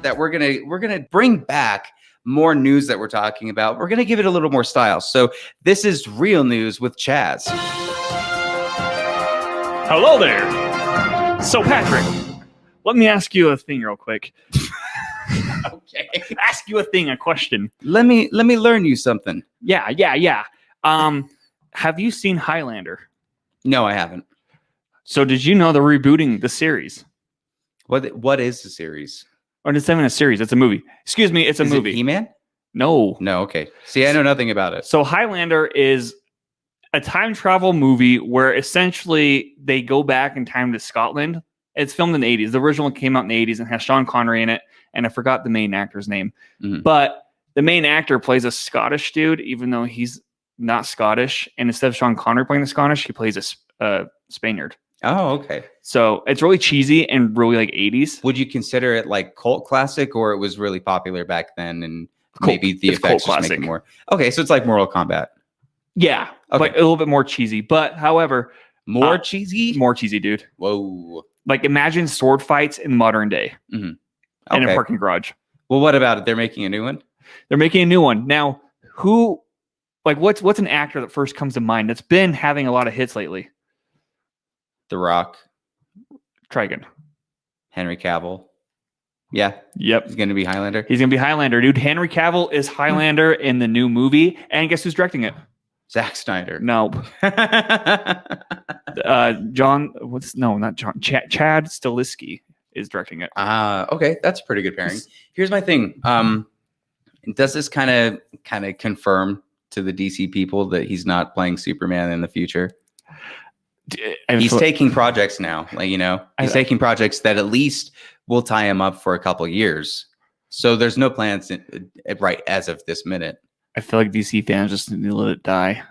that we're gonna bring back more news that we're talking about. We're gonna give it a little more style. So this is Real News with Chaz. Hello there. So Patrick, let me ask you a thing real quick. Okay. Ask you a question. Let me learn you something. Yeah. Have you seen Highlander? No, I haven't. So did you know they're rebooting the series? What is the series? Or it's not even a series, it's a movie. Excuse me, it's a movie. It He-Man? No, okay. See, I know nothing about it. So Highlander is a time travel movie where essentially they go back in time to Scotland. It's filmed in the 80s. The original came out in the 80s and has Sean Connery in it. And I forgot the main actor's name. Mm-hmm. But the main actor plays a Scottish dude, even though he's not Scottish. And instead of Sean Connery playing the Scottish, he plays a Spaniard. Oh, okay. So it's really cheesy and really like 80s. Would you consider it like cult classic, or it was really popular back then and maybe the effects just make it more? Okay, so it's like Mortal Kombat. Yeah, okay. But a little bit more cheesy. But however, more cheesy? More cheesy, dude. Whoa. Like imagine sword fights in modern day in a parking garage. Well, what about it? They're making a new one? They're making a new one. Now, what's an actor that first comes to mind that's been having a lot of hits lately? The Rock. Try again. Henry Cavill. Yeah. Yep. He's going to be Highlander. He's going to be Highlander, dude. Henry Cavill is Highlander in the new movie. And guess who's directing it? Zack Snyder. No. Chad Stilisky is directing it. Okay. That's a pretty good pairing. Here's my thing. Does this kind of confirm to the DC people that he's not playing Superman in the future? He's taking projects now, he's taking projects that at least will tie him up for a couple of years. So there's no plans right as of this minute. I feel like DC fans just need to let it die.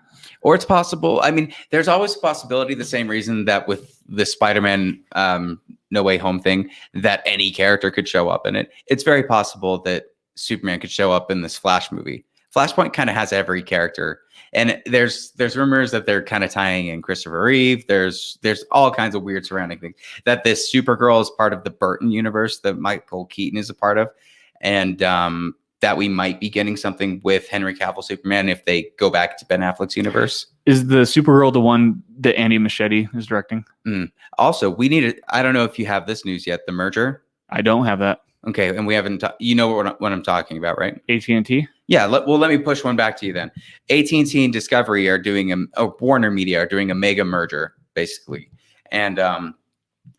Or it's possible. I mean, there's always a possibility, the same reason that with the Spider-Man No Way Home thing, that any character could show up in it. It's very possible that Superman could show up in this Flash movie. Flashpoint kind of has every character. And there's rumors that they're kind of tying in Christopher Reeve. There's all kinds of weird surrounding things. That this Supergirl is part of the Burton universe that Michael Keaton is a part of. And that we might be getting something with Henry Cavill Superman if they go back to Ben Affleck's universe. Is the Supergirl the one that Andy Muschietti is directing? Also, we need it. I don't know if you have this news yet, the merger. I don't have that. Okay, and we haven't. You know what I'm talking about, right? AT&T. Yeah. Let me push one back to you then. AT&T and Discovery are doing Warner Media are doing a mega merger, basically, and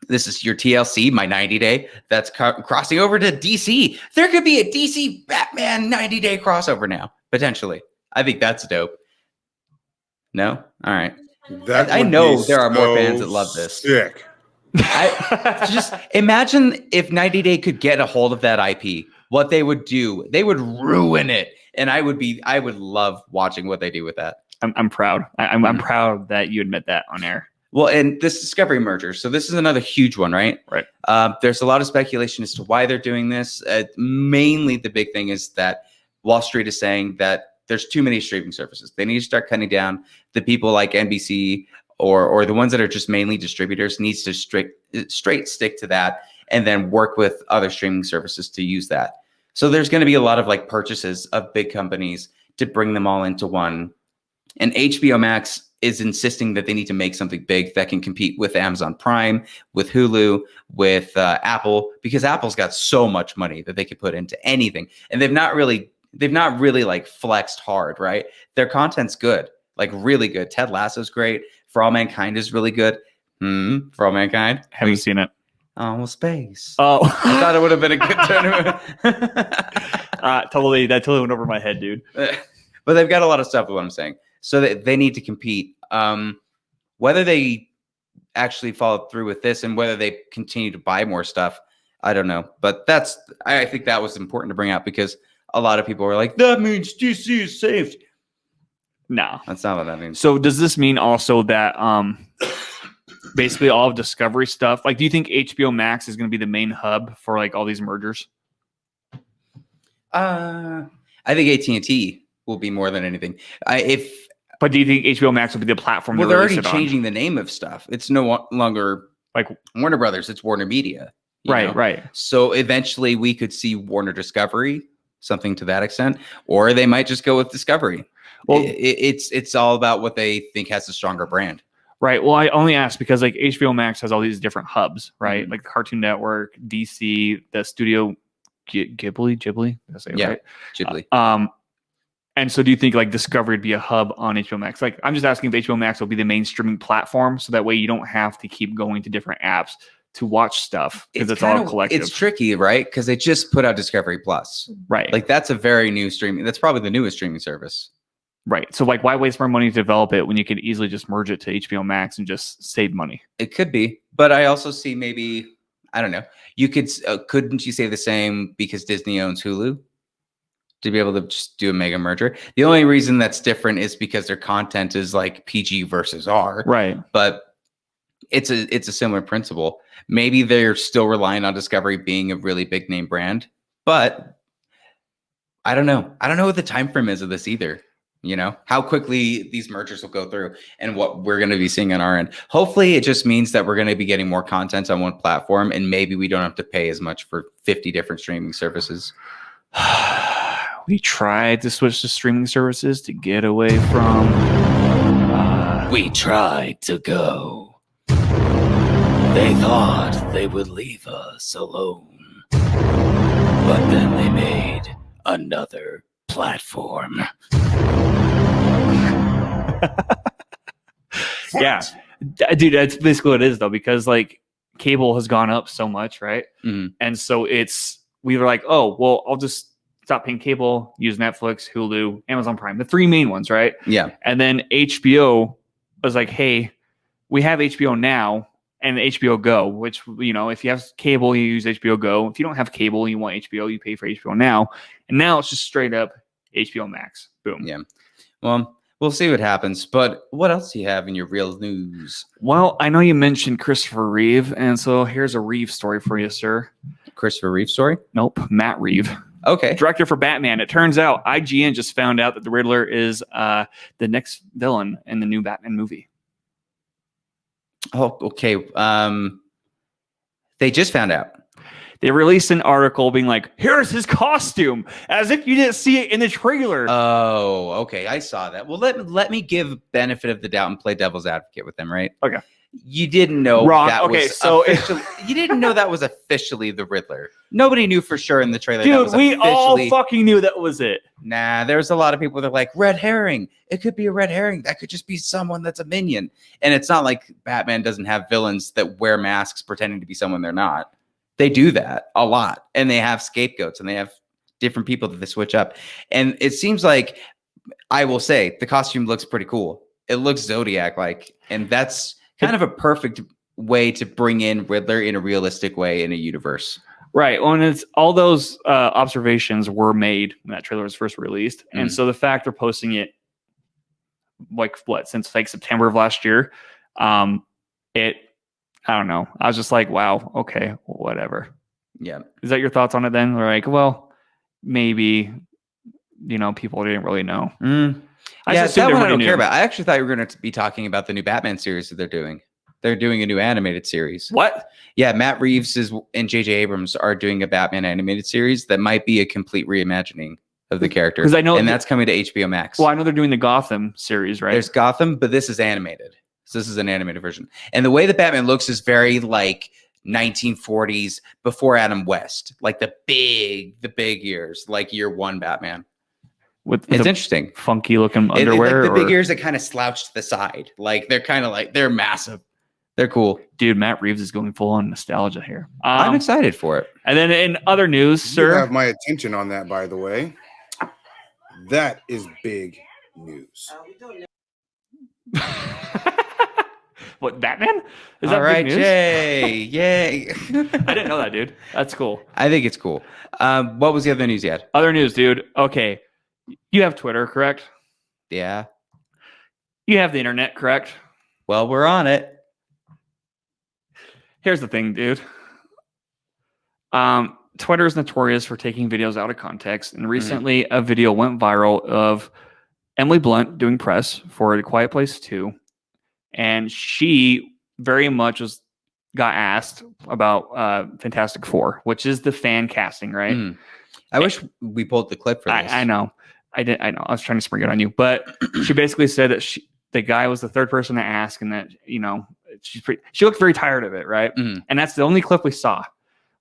this is your TLC, my 90-day. That's crossing over to DC. There could be a DC Batman 90-day crossover now, potentially. I think that's dope. No, all right. I know there are more fans that love this. Sick. I just imagine if 90 Day could get a hold of that IP, what they would do. They would ruin it. And I would love watching what they do with that. I'm proud. I'm proud that you admit that on air. Well, and this Discovery merger. So this is another huge one, right? Right. There's a lot of speculation as to why they're doing this. Mainly the big thing is that Wall Street is saying that there's too many streaming services. They need to start cutting down. The people like NBC or the ones that are just mainly distributors needs to straight stick to that and then work with other streaming services to use that. So there's going to be a lot of like purchases of big companies to bring them all into one. And HBO Max is insisting that they need to make something big that can compete with Amazon Prime, with Hulu, with Apple, because Apple's got so much money that they could put into anything. And they've not really like flexed hard, right? Their content's good, like really good. Ted Lasso's great. For All Mankind is really good. For All Mankind. Haven't seen it. Oh, well, space. Oh. I thought it would have been a good tournament. That totally went over my head, dude. But they've got a lot of stuff is what I'm saying. So they need to compete. Whether they actually follow through with this and whether they continue to buy more stuff, I don't know. But I think that was important to bring out because a lot of people were like, that means DC is safe. No, that's not what that means. So does this mean also that basically all of Discovery stuff, like do you think HBO Max is going to be the main hub for like all these mergers? I think AT&T will be more than anything. But do you think HBO Max will be the platform? Well, they're already changing the name of stuff. It's no longer like Warner Brothers. It's Warner Media. you Right, know? right. So eventually we could see Warner Discovery, something to that extent, or they might just go with Discovery. Well, It's all about what they think has a stronger brand. right. Well, I only asked because like HBO Max has all these different hubs, right? Mhm. Like Cartoon Network, DC, the studio Ghibli. Did I say it Yeah, right? Ghibli. And so do you think like Discovery would be a hub on HBO Max? Like I'm just asking if HBO Max will be the main streaming platform, so that way you don't have to keep going to different apps to watch stuff because it's all collective. It's tricky, right? Because they just put out Discovery Plus. Right. Like that's a very new streaming. That's probably the newest streaming service. Right. So like why waste more money to develop it when you could easily just merge it to HBO Max and just save money? It could be, but I also see maybe, I don't know. You could couldn't you say the same because Disney owns Hulu to be able to just do a mega merger? The only reason that's different is because their content is like PG versus R. Right. But it's a similar principle. Maybe they're still relying on Discovery being a really big name brand, but I don't know. I don't know what the time frame is of this either. You know, how quickly these mergers will go through and what we're going to be seeing on our end. Hopefully it just means that we're going to be getting more content on one platform and maybe we don't have to pay as much for 50 different streaming services. We tried to switch to streaming services to get away from. We tried to go. They thought they would leave us alone. But then they made another platform. Yeah, dude, that's basically what it is though, because like cable has gone up so much, right? Mhm. And so we were like, oh, well, I'll just stop paying cable, use Netflix, Hulu, Amazon Prime, the three main ones, right? Yeah. And then HBO was like, hey, we have HBO Now and HBO Go, which, you know, if you have cable, you use HBO Go. If you don't have cable and you want HBO, you pay for HBO Now. And now it's just straight up HBO Max. Boom. Yeah. Well, we'll see what happens. But what else do you have in your real news? Well, I know you mentioned Christopher Reeve, and so here's a Reeve story for you, sir. Christopher Reeve story? Nope, Matt Reeve. Okay. Director for Batman. It turns out IGN just found out that the Riddler is the next villain in the new Batman movie. Oh, okay. They just found out. They released an article being like, here's his costume, as if you didn't see it in the trailer. Oh, okay. I saw that. Well, let me give benefit of the doubt and play devil's advocate with them, right? Okay. You didn't know Wrong. that Okay, was so officially, you didn't know that was officially the Riddler. Nobody knew for sure in the trailer. that Dude, was we all officially- fucking knew that was it. Nah, there's a lot of people that are like, red herring. It could be a red herring. That could just be someone that's a minion. And it's not like Batman doesn't have villains that wear masks pretending to be someone they're not. They do that a lot. And they have scapegoats and they have different people that they switch up. And it seems like, I will say, the costume looks pretty cool. It looks Zodiac-like. And that's kind of a perfect way to bring in Riddler in a realistic way in a universe. Right. Well, and it's all those observations were made when that trailer was first released. And so the fact they're posting it like what, since like September of last year, I don't know. I was just like, wow, okay, whatever. Yeah. Is that your thoughts on it then? Or like, well, maybe, you know, people didn't really know. Yeah, just that assumed one I everybody don't knew. care about. I actually thought you were going to be talking about the new Batman series that they're doing. They're doing a new animated series. What? Yeah, Matt Reeves and J.J. Abrams are doing a Batman animated series that might be a complete reimagining of the character. 'Cause I know and that's coming to HBO Max. Well, I know they're doing the Gotham series, right? There's Gotham, but this is animated. So this is an animated version. And the way that Batman looks is very like 1940s before Adam West, like the big ears, like year one Batman. With It's the interesting. funky looking underwear. Like the big or- ears that kind of slouch to the side. Like they're kind of like, they're massive. They're cool. Dude, Matt Reeves is going full on nostalgia here. I'm excited for it. And then in other news, You sir. have my attention on that, by the way. That is big news. What, Batman? Is All that right, big news? Jay. Yay. I didn't know that, dude. That's cool. I think it's cool. What was the other news yet? Other news, dude. Okay. You have Twitter, correct? Yeah. You have the internet, correct? Well, we're on it. Here's the thing, dude. Twitter is notorious for taking videos out of context. And recently, a video went viral of Emily Blunt doing press for A Quiet Place 2. And she very much was got asked about Fantastic Four, which is the fan casting, right? I wish we pulled the clip for this. I know. I know. I was trying to spring it on you, but she basically said that the guy was the third person to ask, and that she looked very tired of it, right? And that's the only clip we saw.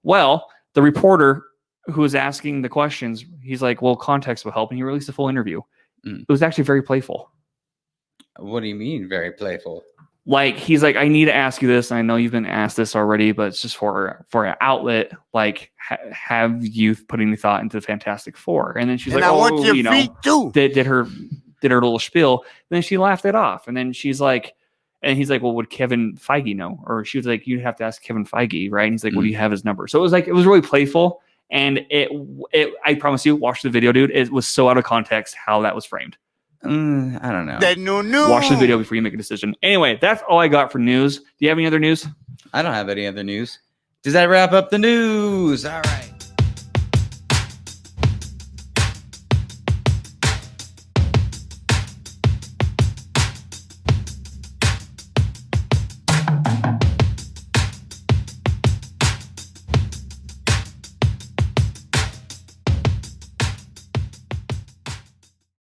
Well, the reporter who was asking the questions, he's like, "Well, context will help," and he released a full interview. It was actually very playful. What do you mean, very playful? Like, he's like, I need to ask you this. I know you've been asked this already, but it's just for an outlet. Like, have you put any thought into the Fantastic Four? And then she's like, I want your feet too. Did her little spiel. Then she laughed it off. And then she's like, and he's like, well, would Kevin Feige know? Or she was like, you'd have to ask Kevin Feige, right? And he's like, well, do you have his number? So it was really playful. And I promise you, watch the video, dude. It was so out of context how that was framed. I don't know. Watch the video before you make a decision. Anyway, that's all I got for news. Do you have any other news? I don't have any other news. Does that wrap up the news? All right.